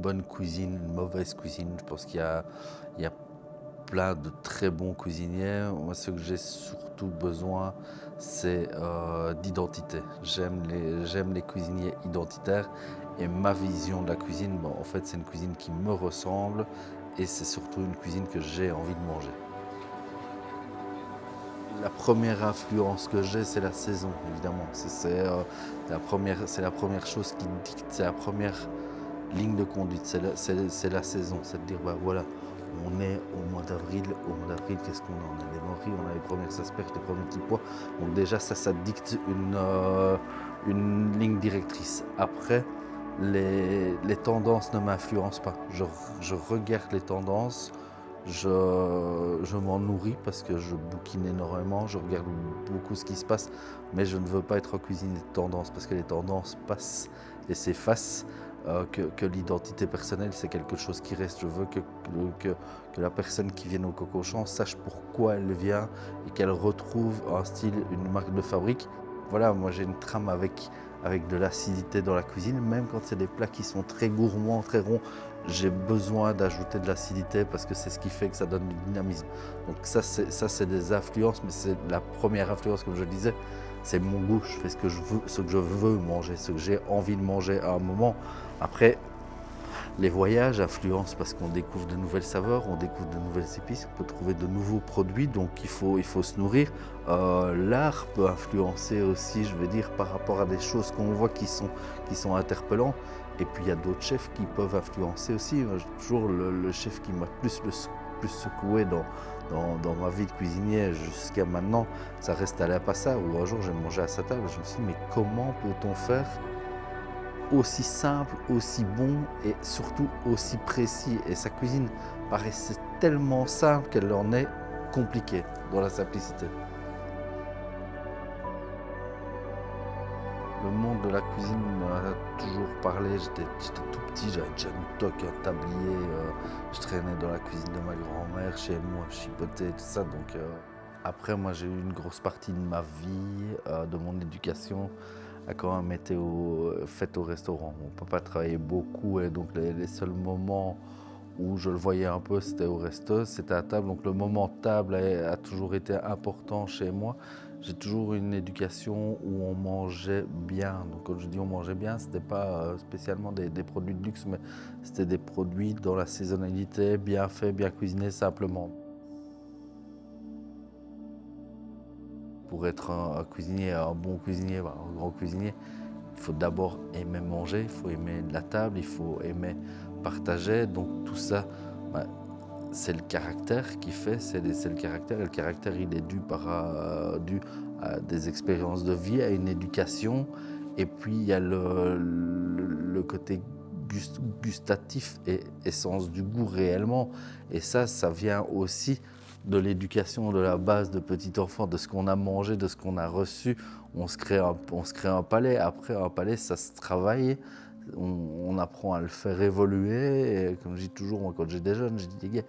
bonne cuisine, une mauvaise cuisine. Je pense il y a plein de très bons cuisiniers. Moi, ce que j'ai surtout besoin, c'est d'identité. J'aime les cuisiniers identitaires et ma vision de la cuisine, en fait, c'est une cuisine qui me ressemble et c'est surtout une cuisine que j'ai envie de manger. La première influence que j'ai, c'est la saison, évidemment. C'est la première chose qui dicte, c'est la première ligne de conduite, c'est la saison. C'est de dire, voilà, on est au mois d'avril. Au mois d'avril, qu'est-ce qu'on a? On a les morilles, on a les premières asperges, les premiers petits pois. Donc déjà, ça dicte une ligne directrice. Après, les tendances ne m'influencent pas. Je regarde les tendances. Je m'en nourris parce que je bouquine énormément, je regarde beaucoup ce qui se passe, mais je ne veux pas être cuisinier de tendance parce que les tendances passent et s'effacent, que l'identité personnelle c'est quelque chose qui reste. Je veux que la personne qui vient au Coco Champ sache pourquoi elle vient et qu'elle retrouve un style, une marque de fabrique. Voilà, moi j'ai une trame avec de l'acidité dans la cuisine, même quand c'est des plats qui sont très gourmands, très ronds, j'ai besoin d'ajouter de l'acidité parce que c'est ce qui fait que ça donne du dynamisme. Donc ça c'est des influences, mais c'est la première influence, comme je le disais, c'est mon goût. Je fais ce que je veux manger, ce que j'ai envie de manger à un moment. Après, les voyages influencent parce qu'on découvre de nouvelles saveurs, on découvre de nouvelles épices, on peut trouver de nouveaux produits, donc il faut se nourrir. L'art peut influencer aussi, je veux dire, par rapport à des choses qu'on voit qui sont interpellants. Et puis il y a d'autres chefs qui peuvent influencer aussi. Moi, toujours le chef qui m'a plus secoué dans ma vie de cuisinier jusqu'à maintenant, ça reste Alain Passard, où un jour j'ai mangé à sa table et je me suis dit, mais comment peut-on faire aussi simple, aussi bon et surtout aussi précis? Et sa cuisine paraissait tellement simple qu'elle en est compliquée dans la simplicité. Le monde de la cuisine m'a toujours parlé. J'étais tout petit, j'avais déjà une toque, un tablier. Je traînais dans la cuisine de ma grand-mère, chez moi, je chipotais, tout ça. Donc, après, moi, j'ai eu une grosse partie de ma vie, de mon éducation, a quand même été faite au restaurant. Mon papa travaillait beaucoup et donc les seuls moments où je le voyais un peu, c'était au resto, c'était à table. Donc le moment table a toujours été important chez moi. J'ai toujours eu une éducation où on mangeait bien. Donc quand je dis on mangeait bien, c'était pas spécialement des produits de luxe, mais c'était des produits dans la saisonnalité, bien faits, bien cuisinés, simplement. Pour être un cuisinier, un bon cuisinier, un grand cuisinier, il faut d'abord aimer manger, il faut aimer la table, il faut aimer partager. Donc tout ça, c'est le caractère qui fait, c'est le caractère. Et le caractère, il est dû à des expériences de vie, à une éducation. Et puis il y a le côté gustatif et sens du goût réellement. Et ça vient aussi de l'éducation, de la base de petit enfant, de ce qu'on a mangé, de ce qu'on a reçu. On se crée un palais. Après, un palais, ça se travaille. On apprend à le faire évoluer. Et comme je dis toujours, moi, quand j'ai des jeunes, je dis, les gars,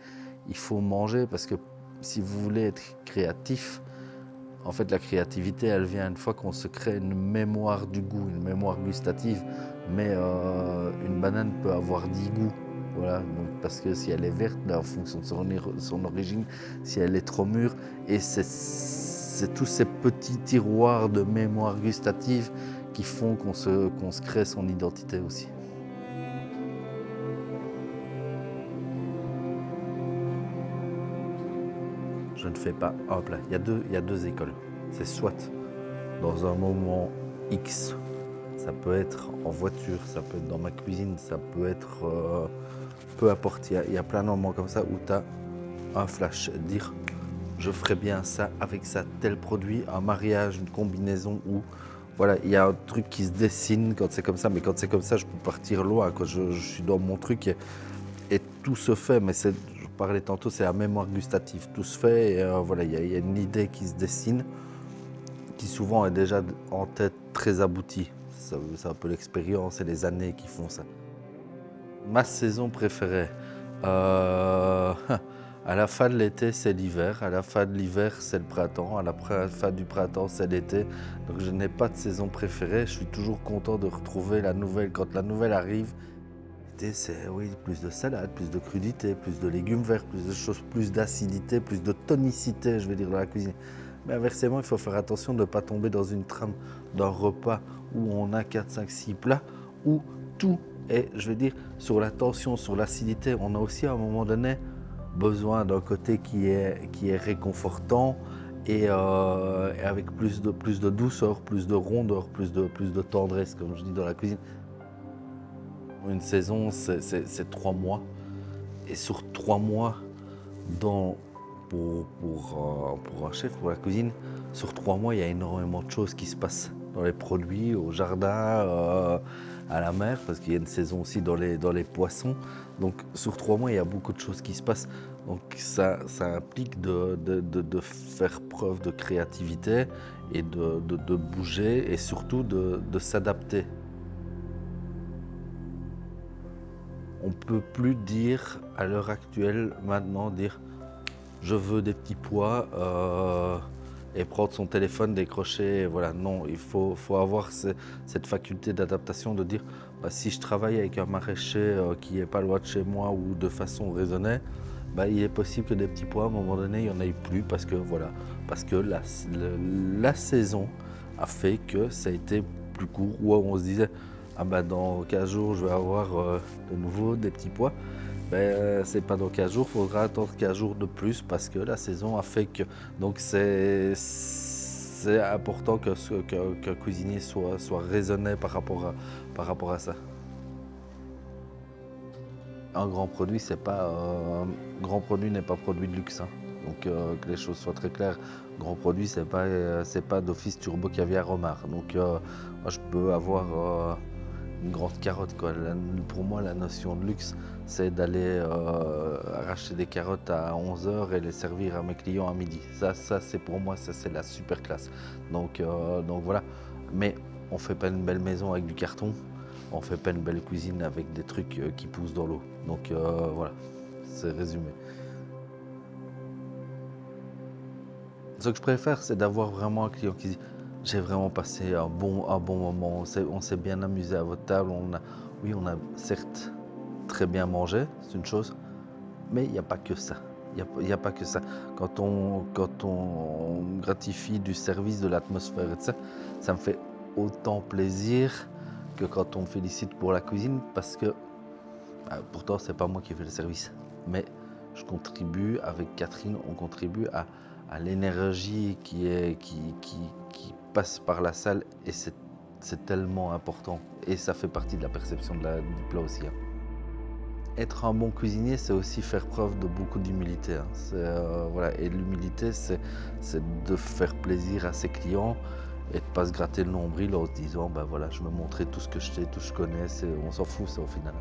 il faut manger parce que si vous voulez être créatif, en fait, la créativité, elle vient une fois qu'on se crée une mémoire du goût, une mémoire gustative. Mais une banane peut avoir 10 goûts. Voilà, donc parce que si elle est verte, en fonction de son origine, si elle est trop mûre, et c'est tous ces petits tiroirs de mémoire gustative qui font qu'on se crée son identité aussi. Je ne fais pas un plat. Il y a deux écoles. C'est soit dans un moment X, ça peut être en voiture, ça peut être dans ma cuisine, ça peut être peu importe. Il y a plein de moments comme ça où tu as un flash, dire je ferais bien ça avec ça, tel produit, un mariage, une combinaison où voilà, il y a un truc qui se dessine quand c'est comme ça, mais quand c'est comme ça, je peux partir loin. Quand je suis dans mon truc et tout se fait, mais je parlais tantôt, c'est la mémoire gustative. Tout se fait et voilà, il y a une idée qui se dessine, qui souvent est déjà en tête très aboutie. C'est un peu l'expérience et les années qui font ça. Ma saison préférée, à la fin de l'été, c'est l'hiver. À la fin de l'hiver, c'est le printemps. À la fin du printemps, c'est l'été. Donc je n'ai pas de saison préférée. Je suis toujours content de retrouver la nouvelle. Quand la nouvelle arrive, variété, c'est oui, plus de salade, plus de crudité, plus de légumes verts, plus de choses, plus d'acidité, plus de tonicité, je vais dire, dans la cuisine. Mais inversement, il faut faire attention de ne pas tomber dans une trame d'un repas où on a 4, 5, 6 plats, où tout est, je vais dire, sur la tension, sur l'acidité. On a aussi à un moment donné besoin d'un côté qui est réconfortant et avec plus de douceur, plus de rondeur, plus de tendresse, comme je dis dans la cuisine. Une saison, c'est 3 mois. Et sur 3 mois, pour un chef, pour la cuisine, sur 3 mois, il y a énormément de choses qui se passent dans les produits, au jardin, à la mer, parce qu'il y a une saison aussi dans les poissons. Donc sur 3 mois, il y a beaucoup de choses qui se passent. Donc ça implique de faire preuve de créativité et de bouger et surtout de s'adapter. On ne peut plus dire à l'heure actuelle, maintenant, dire je veux des petits pois et prendre son téléphone, décrocher, voilà. Non, il faut avoir cette faculté d'adaptation, de dire bah, si je travaille avec un maraîcher qui n'est pas loin de chez moi ou de façon raisonnée, bah, il est possible que des petits pois, à un moment donné, il n'y en ait plus parce que, voilà, parce que la saison a fait que ça a été plus court, où on se disait ah bah, dans 15 jours, je vais avoir de nouveau des petits pois. Ben, c'est pas dans 15 jours, il faudra attendre 15 jours de plus parce que la saison a fait que. Donc c'est important qu'un cuisinier soit raisonné par rapport à ça. Un grand produit, c'est pas grand produit n'est pas produit de luxe. Hein. Donc que les choses soient très claires. Grand produit, c'est pas d'office turbo caviar homard. Donc moi, je peux avoir une grande carotte, quoi. Pour moi, la notion de luxe, c'est d'aller arracher des carottes à 11h et les servir à mes clients à midi. Ça c'est pour moi, ça c'est la super classe. Donc voilà. Mais on fait pas une belle maison avec du carton. On fait pas une belle cuisine avec des trucs qui poussent dans l'eau. Donc voilà, c'est résumé. Ce que je préfère, c'est d'avoir vraiment un client qui dit j'ai vraiment passé un bon moment, on s'est bien amusé à votre table, on a certes très bien mangé, c'est une chose, mais il n'y a pas que ça. Il y a pas que ça. Quand on gratifie du service, de l'atmosphère et de ça, ça me fait autant plaisir que quand on me félicite pour la cuisine, parce que pourtant c'est pas moi qui fais le service, mais je contribue avec Catherine, on contribue à l'énergie qui passe par la salle et c'est tellement important et ça fait partie de la perception du plat aussi. Hein. Être un bon cuisinier, c'est aussi faire preuve de beaucoup d'humilité. Hein. Voilà. Et l'humilité, c'est de faire plaisir à ses clients et de ne pas se gratter le nombril en se disant ben voilà, je vais montrer tout ce que je sais, tout ce que je connais, on s'en fout ça au final.